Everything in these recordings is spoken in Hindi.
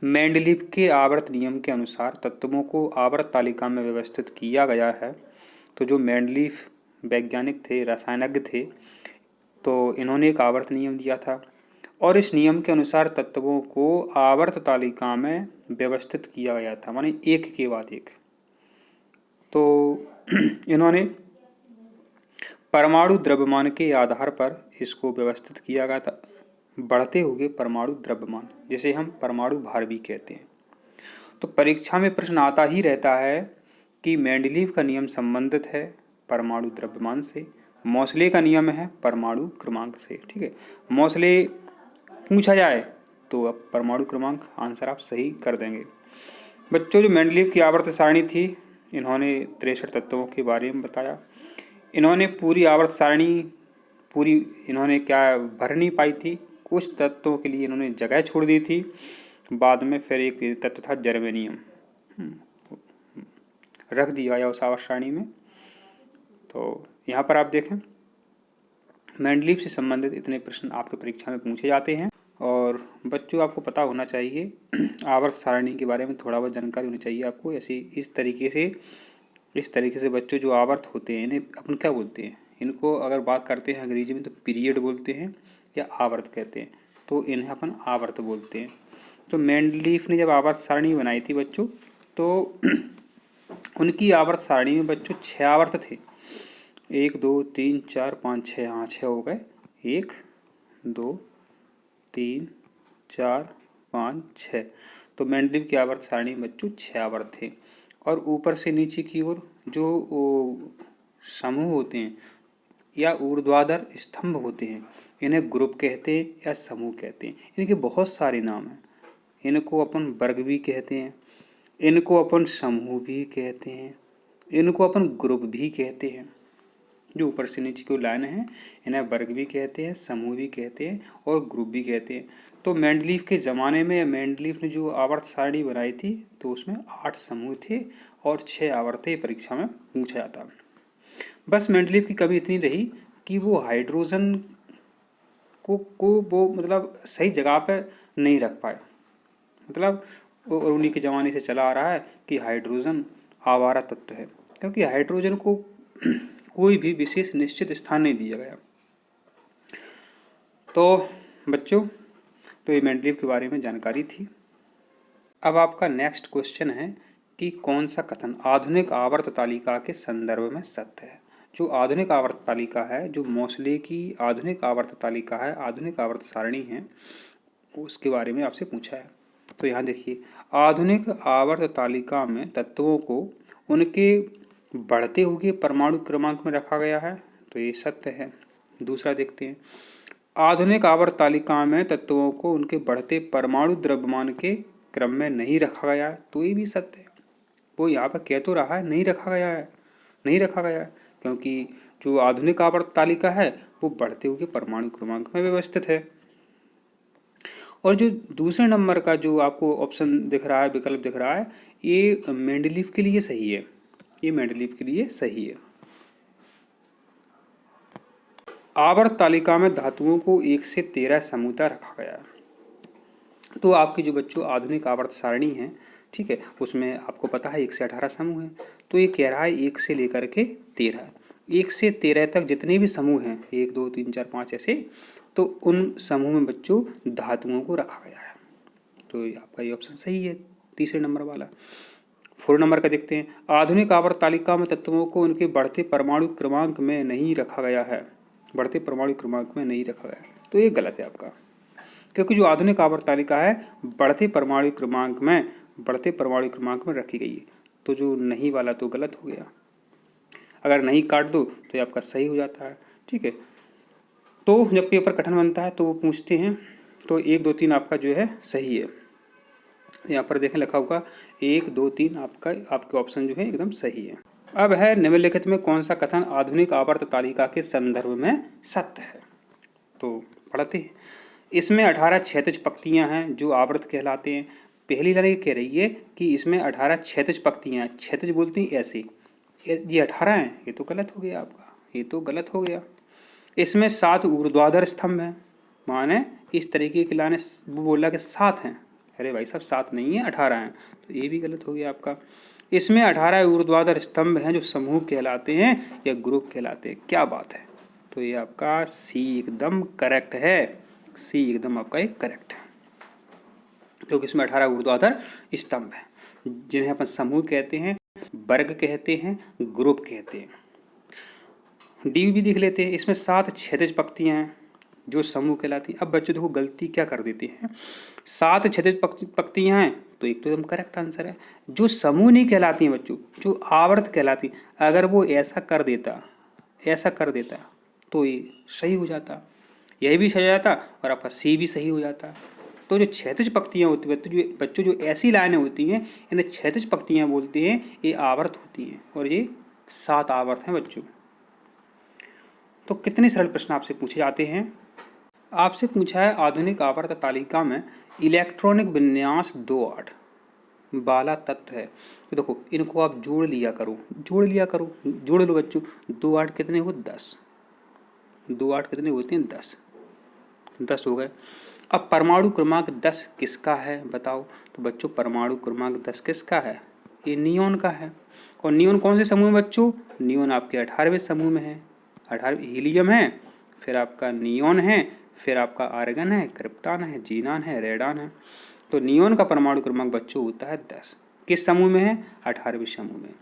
मेंडलीव के आवर्त नियम के अनुसार तत्वों को आवर्त तालिका में व्यवस्थित किया गया है। तो जो मेंडलीव वैज्ञानिक थे, रसायनज्ञ थे, तो इन्होंने एक आवर्त नियम दिया था और इस नियम के अनुसार तत्वों को आवर्त तालिका में व्यवस्थित किया गया था, माने एक के बाद एक। तो इन्होंने परमाणु द्रव्यमान के आधार पर इसको व्यवस्थित किया गया था, बढ़ते हुए परमाणु द्रव्यमान, जिसे हम परमाणु भार भी कहते हैं। तो परीक्षा में प्रश्न आता ही रहता है कि मेंडलीव का नियम संबंधित है परमाणु द्रव्यमान से, मोसले का नियम है परमाणु क्रमांक से। ठीक है, मोसले पूछा जाए तो अब परमाणु क्रमांक आंसर आप सही कर देंगे। बच्चों, जो मेंडलीव की आवर्त सारणी थी, इन्होंने 63 तत्वों के बारे में बताया। इन्होंने पूरी आवर्त सारणी इन्होंने क्या भर नहीं पाई थी, कुछ तत्वों के लिए इन्होंने जगह छोड़ दी थी। बाद में फिर एक तत्व था जर्मेनियम, रख दिया गया उस आवर्त सारणी में। तो यहाँ पर आप देखें, मेंडलीव से संबंधित इतने प्रश्न आपके परीक्षा में पूछे जाते हैं। और बच्चों, आपको पता होना चाहिए आवर्त सारणी के बारे में थोड़ा बहुत जानकारी होनी चाहिए आपको। ऐसे इस तरीके से बच्चों, जो आवर्त होते हैं इन्हें अपन क्या बोलते हैं, इनको अगर बात करते हैं अंग्रेजी में तो पीरियड बोलते हैं या आवर्त कहते हैं, तो इन्हें अपन आवर्त बोलते हैं। तो मेंडलीव ने जब आवर्त सारणी बनाई थी बच्चों, तो उनकी आवर्त सारणी में बच्चों 6 आवर्त थे। 1 2 3 4 5 6, हाँ 6 हो गए। 1 2 3 4 5 6। तो मेंडलीव की आवर्त सारणी में बच्चों 6 आवर्त थे। और ऊपर से नीचे की ओर जो समूह होते हैं या ऊर्ध्वाधर स्तंभ होते हैं, इन्हें ग्रुप कहते हैं या समूह कहते हैं। इनके बहुत सारे नाम हैं। इनको अपन वर्ग भी कहते हैं, इनको अपन समूह भी कहते हैं, इनको अपन ग्रुप भी कहते हैं। जो ऊपर से नीचे की लाइन है, इन्हें वर्ग भी कहते हैं, समूह भी कहते हैं और ग्रुप भी कहते हैं। तो मेंडलीव के ज़माने में मेंडलीव ने जो आवर्त सारणी बनाई थी, तो उसमें 8 समूह थे और 6 आवर्तें परीक्षा में पूछा जाता। बस मेंडलीव की कमी इतनी रही कि वो हाइड्रोजन को वो मतलब सही जगह पे नहीं रख पाए। मतलब और उन्हीं के ज़माने से चला आ रहा है कि हाइड्रोजन आवारा तत्व है, क्योंकि हाइड्रोजन को कोई भी विशेष निश्चित स्थान नहीं दिया गया। तो बच्चों, तो ये मेंडलीव के बारे में जानकारी थी। अब आपका नेक्स्ट क्वेश्चन है कि कौन सा कथन आधुनिक आवर्त तालिका के संदर्भ में सत्य है। जो आधुनिक आवर्त तालिका है, जो मोसले की आधुनिक आवर्त तालिका है, आधुनिक आवर्त सारणी है, उसके बारे में आपसे पूछा है। तो यहाँ देखिए, आधुनिक आवर्त तालिका में तत्वों को उनके बढ़ते हुए परमाणु क्रमांक में रखा गया है, तो ये सत्य है। दूसरा देखते हैं, आधुनिक आवर्त तालिका में तत्वों को उनके बढ़ते परमाणु द्रव्यमान के क्रम में नहीं रखा गया है, तो ये भी सत्य है। वो यहाँ पर कह तो रहा है नहीं रखा गया है, नहीं रखा गया है, क्योंकि जो आधुनिक आवर्त तालिका है वो बढ़ते हुए परमाणु क्रमांक में व्यवस्थित है। और जो दूसरे नंबर का जो आपको ऑप्शन दिख रहा है, विकल्प दिख रहा है, ये मेंडलीव के लिए सही है, ये मेंडलीव के लिए सही है। आवर्त तालिका में धातुओं को 1 से 13 समूह तक रखा गया है। तो आपकी जो बच्चों आधुनिक आवर्त सारणी है, ठीक है, उसमें आपको पता है 1 से 18 समूह हैं। तो ये कह रहा है 1 से लेकर के 13, 1 से 13 तक जितने भी समूह हैं, 1 2 3 4 5 ऐसे, तो उन समूह में बच्चों धातुओं को रखा गया है। तो आपका ये ऑप्शन सही है, तीसरे नंबर वाला। 4 नंबर का देखते हैं, आधुनिक आवर्त तालिका में तत्वों को उनके बढ़ते परमाणु क्रमांक में नहीं रखा गया है, बढ़ते परमाणु क्रमांक में नहीं रखा गया, तो ये गलत है आपका, क्योंकि जो आधुनिक आवर्त तालिका है बढ़ते परमाणु क्रमांक में रखी गई है। तो जो नहीं वाला तो गलत हो गया, अगर नहीं काट दो तो ये आपका सही हो जाता है। ठीक है, तो जब पेपर कठिन बनता है तो वो पूछते हैं, तो 1 2 3 आपका जो है सही है। यहाँ पर देखें लिखा होगा 1 2 3, आपके ऑप्शन जो है एकदम सही है। अब है निम्नलिखित में कौन सा कथन आधुनिक आवर्त तालिका के संदर्भ में सत्य है। तो पढ़ते हैं, इसमें 18 क्षैतिज पंक्तियां हैं जो आवर्त कहलाते हैं। पहली लाइन ये कह रही है कि इसमें 18 क्षैतिज पंक्तियां, क्षैतिज बोलती हैं ऐसे, ये 18 हैं, ये तो गलत हो गया आपका, ये तो गलत हो गया। इसमें 7 ऊर्ध्वाधर स्तंभ हैं, माने इस तरीके की लाइनें, वो बोला कि 7 हैं, अरे भाई साहब 7 नहीं है 18 हैं, तो ये भी गलत हो गया आपका। इसमें 18 ऊर्ध्वाधर स्तंभ हैं जो समूह कहलाते हैं या ग्रुप कहलाते हैं। क्या बात है, तो ये आपका सी एकदम करेक्ट है, सी एकदम आपका एक करेक्ट है, क्योंकि इसमें 18 ऊर्ध्वाधर स्तंभ हैं जिन्हें अपन समूह कहते हैं, वर्ग कहते हैं, ग्रुप कहते हैं। डी भी देख लेते हैं, इसमें 7 क्षैतिज पंक्तियां हैं जो समूह कहलाती हैं। अब बच्चों देखो गलती क्या कर देते हैं, 7 क्षैतिज पंक्तियां हैं तो एक तो एकदम करेक्ट आंसर है। जो समूह नहीं कहलाती हैं बच्चों, जो आवर्त कहलाती हैं, अगर वो ऐसा कर देता तो ये सही हो जाता, यही भी सही हो जाता और आपका सी भी सही हो जाता। तो जो क्षैतिज पंक्तियाँ होती हैं बच्चों, जो ऐसी लाइनें होती हैं इन्हें क्षैतिज पंक्तियाँ बोलते हैं, ये आवर्त होती हैं और ये 7 आवर्त हैं बच्चों। तो कितने सरल प्रश्न आपसे पूछे जाते हैं। आपसे पूछा है आधुनिक आवर्त तालिका में इलेक्ट्रॉनिक विन्यास 2-8 वाला तत्व है। तो देखो इनको आप जोड़ लिया करो, जोड़ लो बच्चों। 2-8 कितने हो 10, 2-8 कितने होते हैं 10 हो गए। अब परमाणु क्रमांक 10 किसका है बताओ। तो बच्चों परमाणु क्रमांक 10 किसका है, ये नियोन का है। और नियोन कौन से समूह में बच्चों, नियोन आपके 18वें समूह में है। 18 हीलियम है, फिर आपका नियोन है, फिर आपका आर्गन है, क्रिप्टॉन है, जीनान है, रेडान है। तो नियोन का परमाणु क्रमांक बच्चों होता है 10। किस समूह में है, 18वें समूह में।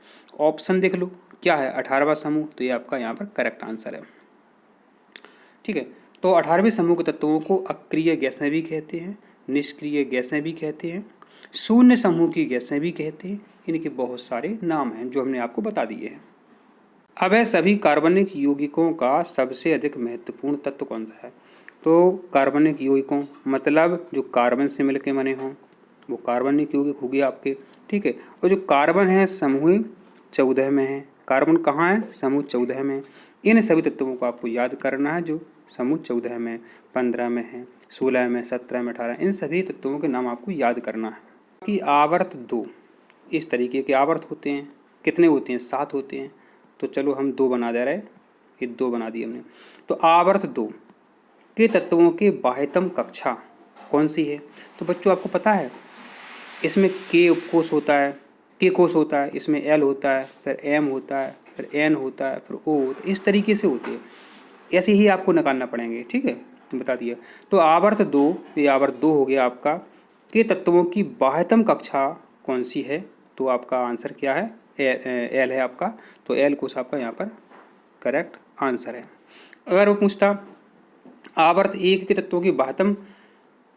ऑप्शन देख लो क्या है, 18वां समूह, तो ये आपका यहाँ पर करेक्ट आंसर है। ठीक है, तो 18वें समूह के तत्वों को अक्रिय गैसें भी कहते हैं, निष्क्रिय गैसें भी कहते हैं, शून्य समूह की गैसें भी कहते हैं। इनके बहुत सारे नाम हैं जो हमने आपको बता दिए हैं। अब है सभी कार्बनिक यौगिकों का सबसे अधिक महत्वपूर्ण तत्व कौन सा है। तो कार्बनिक यौगिकों मतलब जो कार्बन से मिलकर बने हों वो कार्बनिक यौगिक हो गया आपके। ठीक है, और जो कार्बन है समूह 14 में है। कार्बन कहाँ है, समूह 14 में। इन सभी तत्वों को आपको याद करना है जो समूह 14 में, 15 में है, 16 में, 17 में, 18, इन सभी तत्वों के नाम आपको याद करना है। कि आवर्त 2 इस तरीके के आवर्त होते हैं। कितने होते हैं, 7 होते हैं। तो चलो हम 2 बना दे रहे, ये 2 बना दिए हमने। तो आवर्त 2 के तत्वों की बाह्यतम कक्षा कौन सी है। तो बच्चों आपको पता है इसमें के उपकोष होता है, के कोष होता है, इसमें एल होता है, फिर एम होता है, फिर एन होता है, फिर ओ, इस तरीके से होती है। ऐसे ही आपको निकालना पड़ेंगे। ठीक है, बता दिया। तो आवर्त 2, ये आवर्त 2 हो गया आपका। के तत्वों की बाह्यतम कक्षा कौन सी है, तो आपका आंसर क्या है, एल है आपका। तो एल कोष आपका यहाँ पर करेक्ट आंसर है। अगर वो पूछता आवर्त 1 के तत्वों की बाह्यतम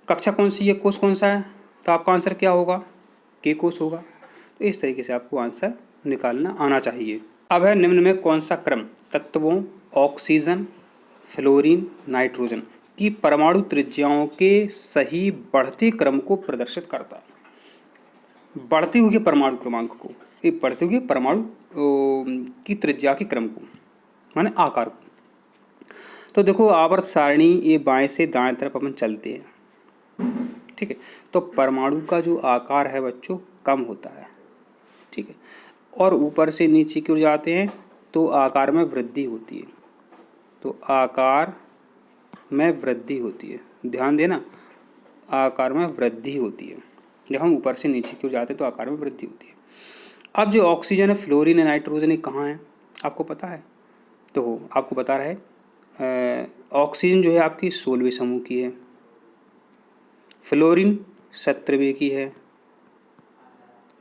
कक्षा कौन सी है, कोष कौन सा है, तो आपका आंसर क्या होगा, के कोष होगा। तो इस तरीके से आपको आंसर निकालना आना चाहिए। अब है निम्न में कौन सा क्रम तत्वों ऑक्सीजन, फ्लोरीन, नाइट्रोजन की परमाणु त्रिज्याओं के सही बढ़ते क्रम को प्रदर्शित करता है। बढ़ते हुए परमाणु क्रमांक को, ये बढ़ते हुए परमाणु की त्रिज्या के क्रम को, माने आकार को। तो देखो आवर्त सारणी ये बाएं से दाएं तरफ अपन चलते हैं। ठीक है, तो परमाणु का जो आकार है बच्चों कम होता है। ठीक है, और ऊपर से नीचे की ओर जाते हैं तो आकार में वृद्धि होती है। तो आकार में वृद्धि होती है, ध्यान देना, आकार में वृद्धि होती है। जब हम ऊपर से नीचे की ओर जाते हैं तो आकार में वृद्धि होती है। अब जो ऑक्सीजन है, फ्लोरीन है, नाइट्रोजन है, कहाँ है आपको पता है। तो आपको बता रहा है ऑक्सीजन जो है आपकी 16वें समूह की है, फ्लोरीन 17वें की है,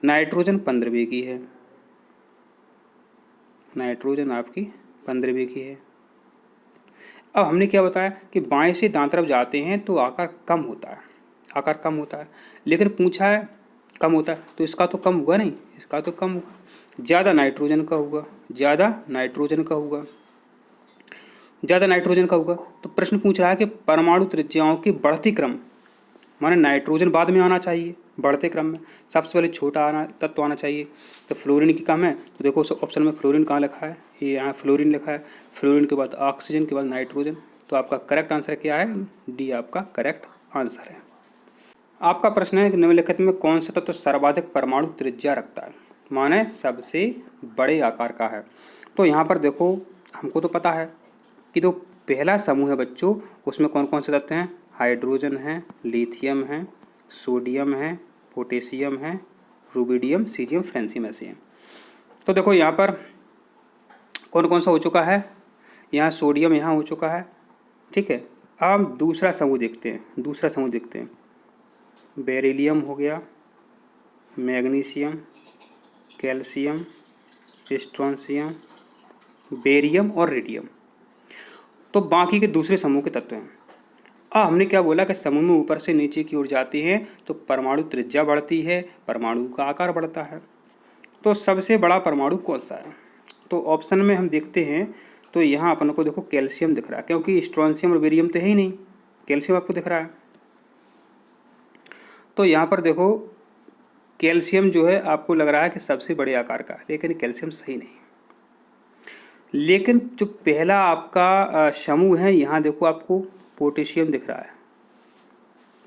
नाइट्रोजन 15वें की है, नाइट्रोजन आपकी 15वें की है। अब हमने क्या बताया कि बाएं से दाएं तरफ जाते हैं तो आकार कम होता है, आकार कम होता है। लेकिन पूछा है कम होता है तो इसका तो कम हुआ नहीं, इसका तो कम होगा, ज़्यादा नाइट्रोजन का होगा, ज़्यादा नाइट्रोजन का होगा, ज़्यादा नाइट्रोजन का होगा। तो प्रश्न पूछ रहा है कि परमाणु त्रिज्याओं की बढ़ती क्रम, माने नाइट्रोजन बाद में आना चाहिए बढ़ते क्रम में, सबसे पहले छोटा आना तत्व आना चाहिए। तो फ्लोरीन की कम है, तो देखो ऑप्शन में फ्लोरीन कहाँ लिखा है, ये यहाँ फ्लोरीन लिखा है, फ्लोरीन के बाद ऑक्सीजन के बाद नाइट्रोजन। तो आपका करेक्ट आंसर क्या है, डी आपका करेक्ट आंसर है। आपका प्रश्न है कि निम्नलिखित में कौन सा तत्व सर्वाधिक परमाणु त्रिज्या रखता है, माने सबसे बड़े आकार का है। तो यहाँ पर देखो हमको तो पता है कि जो पहला समूह है बच्चों उसमें कौन कौन से तत्व हैं, हाइड्रोजन है, लिथियम है, सोडियम है, पोटेशियम है, रुबिडियम, सीजियम, फ्रेंसियम ऐसे हैं। तो देखो यहाँ पर कौन कौन सा हो चुका है, यहाँ सोडियम यहाँ हो चुका है, ठीक है। अब हम दूसरा समूह देखते हैं, बेरिलियम हो गया, मैग्नीशियम, कैल्शियम, स्ट्रोंशियम, बेरियम और रेडियम। तो बाकी के दूसरे समूह के तत्व हैं। अब हमने क्या बोला कि समूह में ऊपर से नीचे की ओर जाते हैं तो परमाणु त्रिज्या बढ़ती है, परमाणु का आकार बढ़ता है। तो सबसे बड़ा परमाणु कौन सा है? तो ऑप्शन में हम देखते हैं तो यहाँ अपन को देखो कैल्शियम दिख रहा है, क्योंकि स्ट्रोंशियम और बेरियम तो है ही नहीं, कैल्शियम आपको दिख रहा है। तो यहाँ पर देखो कैल्शियम जो है आपको लग रहा है कि सबसे बड़े आकार का, लेकिन कैल्शियम सही नहीं। लेकिन जो पहला आपका समूह है यहाँ देखो आपको पोटेशियम दिख रहा है,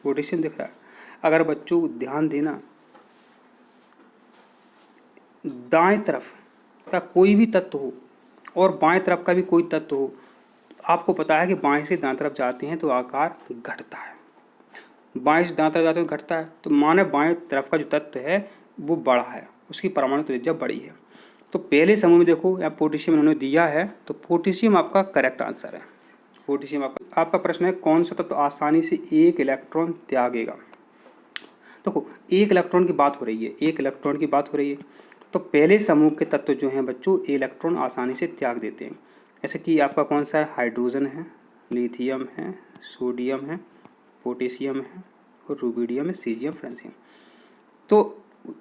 पोटेशियम दिख रहा है। अगर बच्चों ध्यान देना, दाएं तरफ का कोई भी तत्व हो और बाएं तरफ का भी कोई तत्व हो, आपको पता है कि बाएं से दाएं तरफ जाते हैं तो आकार घटता है, बाएं से दाएं तरफ जाते हैं तो घटता है। तो माने बाएं तरफ का जो तत्व है वो बड़ा है, उसकी परमाणु त्रिज्या बड़ी है। तो पहले समूह में देखो यहाँ पोटेशियम उन्होंने दिया है, तो पोटेशियम आपका करेक्ट आंसर है। पोटेशियम आपका प्रश्न है कौन सा तत्व आसानी से एक इलेक्ट्रॉन त्यागेगा। देखो एक इलेक्ट्रॉन की बात हो रही है, एक इलेक्ट्रॉन की बात हो रही है। तो पहले समूह के तत्व जो हैं बच्चों इलेक्ट्रॉन आसानी से त्याग देते हैं। जैसे कि आपका कौन सा है, हाइड्रोजन है, लिथियम है, सोडियम है, पोटेशियम है और रुबिडियम है, सीजियम, फ्रेंसियम। तो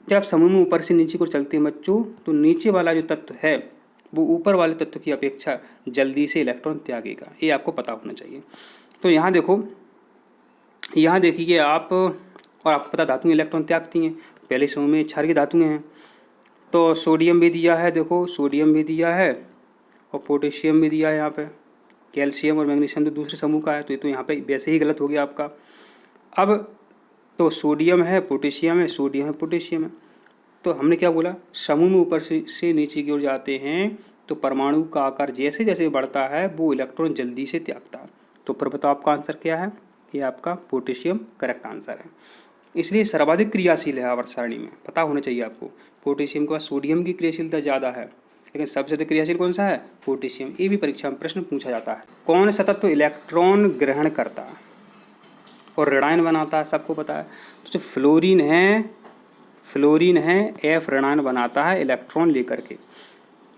जब समूह में ऊपर से नीचे को चलते हैं बच्चों, तो नीचे वाला जो तत्व है वो ऊपर वाले तत्व की अपेक्षा जल्दी से इलेक्ट्रॉन त्यागेगा, ये आपको पता होना चाहिए। तो यहाँ देखो, यहाँ देखिए आप, और आपको पता धातुएं इलेक्ट्रॉन त्यागती हैं। पहले समूह में क्षारीय धातुएं हैं, तो सोडियम भी दिया है, देखो सोडियम भी दिया है और पोटेशियम भी दिया है। यहाँ पे कैल्शियम और मैग्नीशियम तो दूसरे समूह का है, तो ये तो यहाँ पे वैसे ही गलत हो गया आपका। अब तो सोडियम है, पोटेशियम है, सोडियम है, पोटेशियम है। तो हमने क्या बोला, समूह में ऊपर से नीचे की ओर जाते हैं तो परमाणु का आकार जैसे जैसे बढ़ता है वो इलेक्ट्रॉन जल्दी से त्यागता है। तो फिर बताओ आपका आंसर क्या है, ये आपका पोटेशियम करेक्ट आंसर है। इसलिए सर्वाधिक क्रियाशील है आवर्त सारणी में, पता होना चाहिए आपको। पोटेशियम के बाद सोडियम की क्रियाशीलता ज़्यादा है, लेकिन सबसे अधिक क्रियाशील कौन सा है, पोटेशियम। ये भी परीक्षा में प्रश्न पूछा जाता है। कौन सा तत्व इलेक्ट्रॉन ग्रहण करता है और ऋणायन बनाता है, सबको पता है। तो जो फ्लोरीन है एफ ऋणायन बनाता है इलेक्ट्रॉन लेकर के।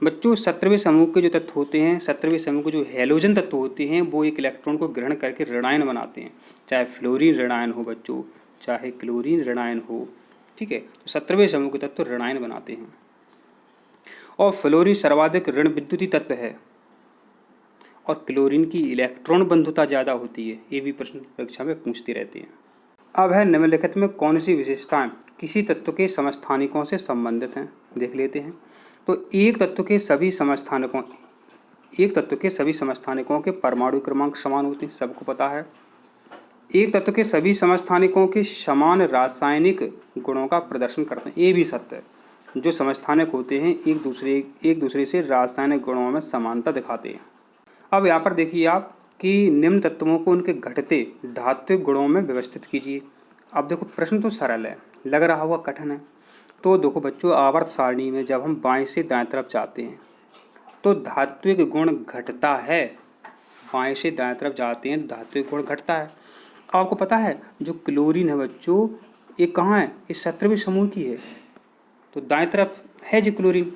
बच्चों 17वें समूह के जो तत्व होते हैं, 17वें समूह के जो हैलोजन तत्व होते हैं वो एक इलेक्ट्रॉन को ग्रहण करके ऋणायन बनाते हैं। चाहे फ्लोरीन ऋणायन हो बच्चों, चाहे क्लोरीन ऋणायन हो, ठीक है। तो 17वें समूह के तत्व ऋणायन बनाते हैं। और फ्लोरीन सर्वाधिक ऋण विद्युतीय तत्व है और क्लोरीन की इलेक्ट्रॉन बंधुता ज़्यादा होती है। ये भी प्रश्न परीक्षा में पूछते रहते हैं। अब है निम्नलिखित में कौन सी विशेषताएं किसी तत्व के समस्थानिकों से संबंधित हैं, देख लेते हैं। तो एक तत्व के सभी समस्थानिकों के परमाणु क्रमांक समान होते हैं, सबको पता है। एक तत्व के सभी समस्थानिकों के समान रासायनिक गुणों का प्रदर्शन करते हैं, ये भी सत्य है। जो समस्थानिक होते हैं एक दूसरे से रासायनिक गुणों में समानता दिखाते हैं। अब यहाँ पर देखिए आप कि निम्न तत्वों को उनके घटते धात्विक गुणों में व्यवस्थित कीजिए। अब देखो प्रश्न तो सरल है, लग रहा हुआ कठिन है। तो देखो बच्चों आवर्त सारणी में जब हम बाएं से दाएं तरफ जाते हैं तो धात्विक गुण घटता है, बाएं से दाएं तरफ जाते हैं धात्विक गुण घटता है। आपको पता है जो क्लोरीन है बच्चों, ये कहाँ है, ये 17वें समूह की है। तो दाएं तरफ है जो क्लोरीन,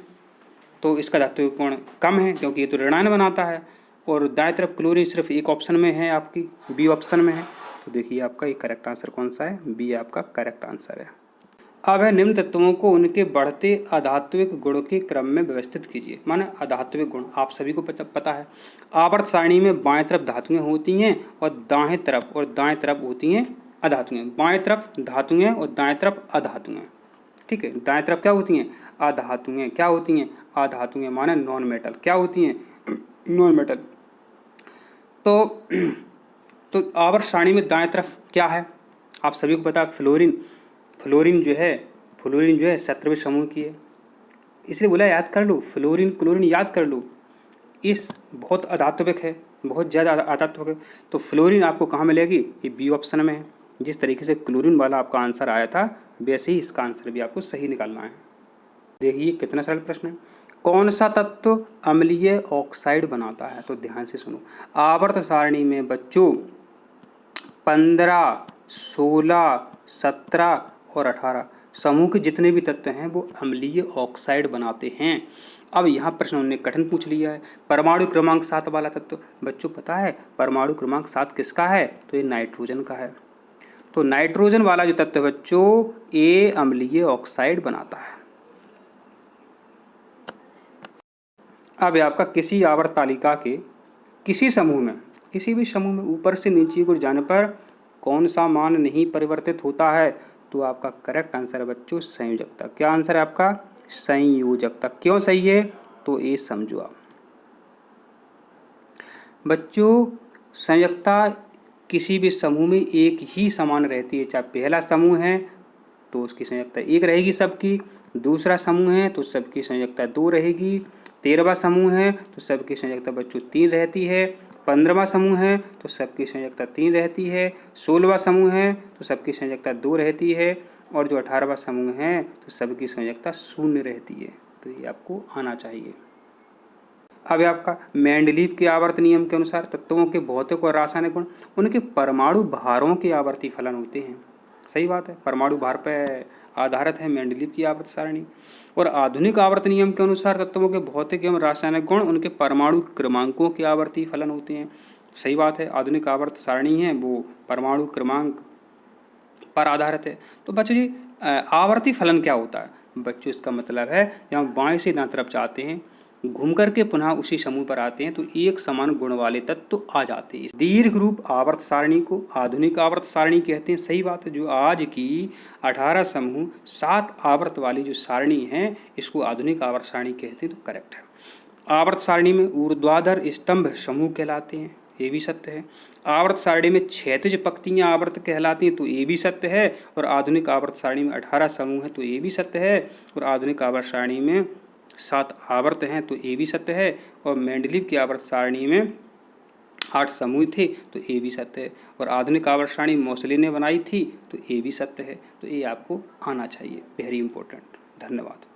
तो इसका धात्विक गुण कम है क्योंकि ये तो ऋणायन बनाता है। और दाएं तरफ क्लोरीन सिर्फ एक ऑप्शन में है, आपकी बी ऑप्शन में है। तो देखिए आपका ये करेक्ट आंसर कौन सा है, बी आपका करेक्ट आंसर है। अब है निम्न तत्वों को उनके बढ़ते अधात्विक गुणों के क्रम में व्यवस्थित कीजिए। माने अधात्विक गुण आप सभी को पता है। आवर्त सारणी में बाएं तरफ धातुएं होती हैं और दाएं तरफ होती हैं अधातुएं। बाएं तरफ धातुएं और दाएं तरफ अधातुएं, ठीक है। दाएं तरफ क्या होती हैं, अधातुएं। क्या होती हैं, अधातुएं माने नॉन मेटल। क्या होती हैं, नॉन मेटल। तो आवर्त सारणी में दाएं तरफ क्या है, आप सभी को पता है, फ्लोरीन जो है 17वें समूह की है। इसलिए बोला याद कर लो, क्लोरीन याद कर लो। इस बहुत अधात्विक है, बहुत ज़्यादा अधात्विक है। तो फ्लोरीन आपको कहाँ मिलेगी, ये बी ऑप्शन में है। जिस तरीके से क्लोरीन वाला आपका आंसर आया था वैसे ही इसका आंसर भी आपको सही निकालना है। देखिए कितना सरल प्रश्न है। कौन सा तत्व अम्लीय ऑक्साइड बनाता है? तो ध्यान से सुनो। आवर्त सारणी में बच्चों 15, 16, 17 और 18 समूह के जितने भी तत्व हैं वो अम्लीय ऑक्साइड बनाते हैं। अब यहाँ प्रश्न उन्होंने कठिन पूछ लिया है। परमाणु क्रमांक 7 वाला तत्व, बच्चों पता है परमाणु क्रमांक 7 किसका है? तो ये नाइट्रोजन का है। तो नाइट्रोजन वाला जो तत्व बच्चों ये अम्लीय ऑक्साइड बनाता है। अब आपका किसी आवर्त तालिका के किसी समूह में, किसी भी समूह में ऊपर से नीचे को जाने पर कौन सा मान नहीं परिवर्तित होता है? तो आपका करेक्ट आंसर है बच्चों संयोजकता। क्या आंसर है आपका? संयोजकता। क्यों सही है? तो ये समझो आप बच्चों, संयोजकता किसी भी समूह में एक ही समान रहती है। चाहे पहला समूह है तो उसकी संयोजकता 1 रहेगी सबकी, दूसरा समूह है तो सबकी संयोजकता 2 रहेगी, 13वां समूह है तो सबकी संयोजकता बच्चों 3 रहती है, 15वां समूह है तो सबकी संयोजकता 3 रहती है, 16वां समूह है तो सबकी संयोजकता 2 रहती है और जो 18वां समूह है तो सबकी संयोजकता 0 रहती है। तो ये आपको आना चाहिए। अब आपका मेंडलीव के आवर्त नियम के अनुसार तत्वों के भौतिक और रासायनिक गुण उनके परमाणु भारों के आवर्ती फलन होते हैं। सही बात है, परमाणु भार पर आधारित है मेंडलीव की आवर्त सारणी। और आधुनिक आवर्त नियम के अनुसार तत्वों के भौतिक एवं रासायनिक गुण उनके परमाणु क्रमांकों के आवर्ती फलन होते हैं। सही बात है, आधुनिक आवर्त सारणी है वो परमाणु क्रमांक पर आधारित है। तो बच्चों जी आवर्ती फलन क्या होता है? बच्चों इसका मतलब है जब हम बाएं से दाएं तरफ जाते हैं घूम करके पुनः उसी समूह पर आते हैं तो एक समान गुण वाले तत्व आ जाते हैं। दीर्घ रूप आवर्त सारणी को आधुनिक आवर्त सारणी कहते हैं। सही बात है, जो आज की 18 समूह 7 आवर्त वाली जो सारणी है इसको आधुनिक आवर्त सारणी कहते हैं। तो करेक्ट है। आवर्त सारणी में ऊर्ध्वाधर स्तंभ समूह कहलाते हैं, ये भी सत्य है। आवर्त सारणी में क्षैतिज पंक्तियां आवर्त कहलाती हैं, तो ये भी सत्य है। और आधुनिक आवर्त सारणी में 18 समूह है, तो ये भी सत्य है। और आधुनिक आवर्त सारणी में 7 आवर्त हैं, तो ये भी सत्य है। और मेंडलीव की आवर्त सारणी में 8 समूह थे, तो ये भी सत्य है। और आधुनिक आवर्त सारणी मोसले ने बनाई थी, तो ये भी सत्य है। तो ये आपको आना चाहिए, वेरी इंपॉर्टेंट। धन्यवाद।